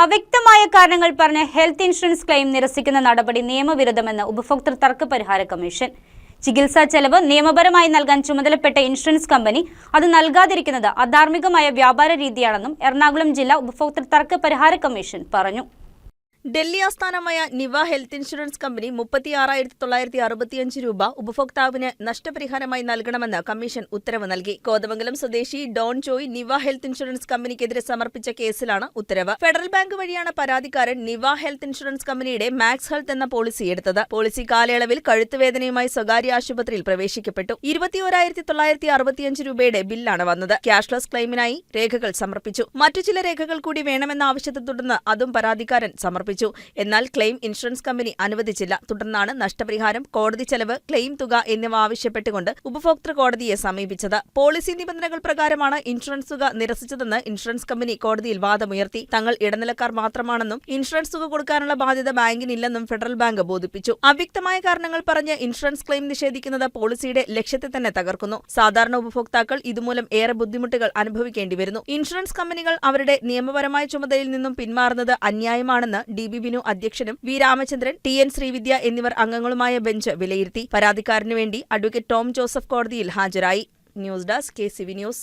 അവ്യക്തമായ കാരണങ്ങൾ പറഞ്ഞ് ഹെൽത്ത് ഇൻഷുറൻസ് ക്ലെയിം നിരസിക്കുന്ന നടപടി നിയമവിരുദ്ധമെന്ന് ഉപഭോക്തൃ തർക്ക പരിഹാര കമ്മീഷൻ. ചികിത്സാ ചെലവ് നിയമപരമായി നൽകാൻ ചുമതലപ്പെട്ട ഇൻഷുറൻസ് കമ്പനി അത് നൽകാതിരിക്കുന്നത് അധാർമികമായ വ്യാപാര രീതിയാണെന്നും എറണാകുളം ജില്ലാ ഉപഭോക്തൃ തർക്ക പരിഹാര കമ്മീഷൻ പറഞ്ഞു. ഡൽഹി ആസ്ഥാനമായ നിവ ഹെൽത്ത് ഇൻഷുറൻസ് കമ്പനി 36,965 രൂപ ഉപഭോക്താവിന് നഷ്ടപരിഹാരമായി നൽകണമെന്ന് കമ്മീഷൻ ഉത്തരവ് നൽകി. കോതമംഗലം സ്വദേശി ഡോൺ ജോയ് നിവ ഹെൽത്ത് ഇൻഷുറൻസ് കമ്പനിക്കെതിരെ സമർപ്പിച്ച കേസിലാണ് ഉത്തരവ്. ഫെഡറൽ ബാങ്ക് വഴിയാണ് പരാതിക്കാരൻ നിവ ഹെൽത്ത് ഇൻഷുറൻസ് കമ്പനിയുടെ മാക്സ് ഹെൽത്ത് എന്ന പോളിസി എടുത്തത്. പോളിസി കാലയളവിൽ കഴുത്തുവേദനയുമായി സ്വകാര്യ ആശുപത്രിയിൽ പ്രവേശിക്കപ്പെട്ടു. 21,965 രൂപയുടെ ബില്ലാണ് വന്നത്. ക്യാഷ്ലെസ് ക്ലെയിമിനായി രേഖകൾ സമർപ്പിച്ചു. മറ്റു ചില രേഖകൾ കൂടി വേണമെന്ന ആവശ്യത്തെ തുടർന്ന് അതും പരാതിക്കാരൻ സമർപ്പിച്ചു. എന്നാൽ ക്ലെയിം ഇൻഷുറൻസ് കമ്പനി അനുവദിച്ചില്ല. തുടർന്നാണ് നഷ്ടപരിഹാരം, കോടതി ചെലവ്, ക്ലെയിം തുക എന്നിവ ആവശ്യപ്പെട്ടുകൊണ്ട് ഉപഭോക്തൃ കോടതിയെ സമീപിച്ചത്. പോളിസി നിബന്ധനകൾ പ്രകാരമാണ് ഇൻഷുറൻസ് തുക നിരസിച്ചതെന്ന് ഇൻഷുറൻസ് കമ്പനി കോടതിയിൽ വാദമുയർത്തി. തങ്ങൾ ഇടനിലക്കാർ മാത്രമാണെന്നും ഇൻഷുറൻസ് തുക കൊടുക്കാനുള്ള ബാധ്യത ബാങ്കിനില്ലെന്നും ഫെഡറൽ ബാങ്ക് ബോധിപ്പിച്ചു. അവ്യക്തമായ കാരണങ്ങൾ പറഞ്ഞ് ഇൻഷുറൻസ് ക്ലെയിം നിഷേധിക്കുന്നത് പോളിസിയുടെ ലക്ഷ്യത്തെ തന്നെ തകർക്കുന്നു. സാധാരണ ഉപഭോക്താക്കൾ ഇതുമൂലം ഏറെ ബുദ്ധിമുട്ടുകൾ അനുഭവിക്കേണ്ടി വരുന്നു. ഇൻഷുറൻസ് കമ്പനികൾ അവരുടെ നിയമപരമായ ചുമതലയിൽ നിന്നും പിന്മാറുന്നത് അന്യായമാണെന്ന് DB ബിനു അധ്യക്ഷനും വി രാമചന്ദ്രൻ, TN ശ്രീവിദ്യ എന്നിവർ അംഗങ്ങളുമായ ബെഞ്ച് വിലയിരുത്തി. പരാതിക്കാരനു വേണ്ടി അഡ്വക്കേറ്റ് ടോം ജോസഫ് കോടതിയിൽ ഹാജരായി. News desk KCV news.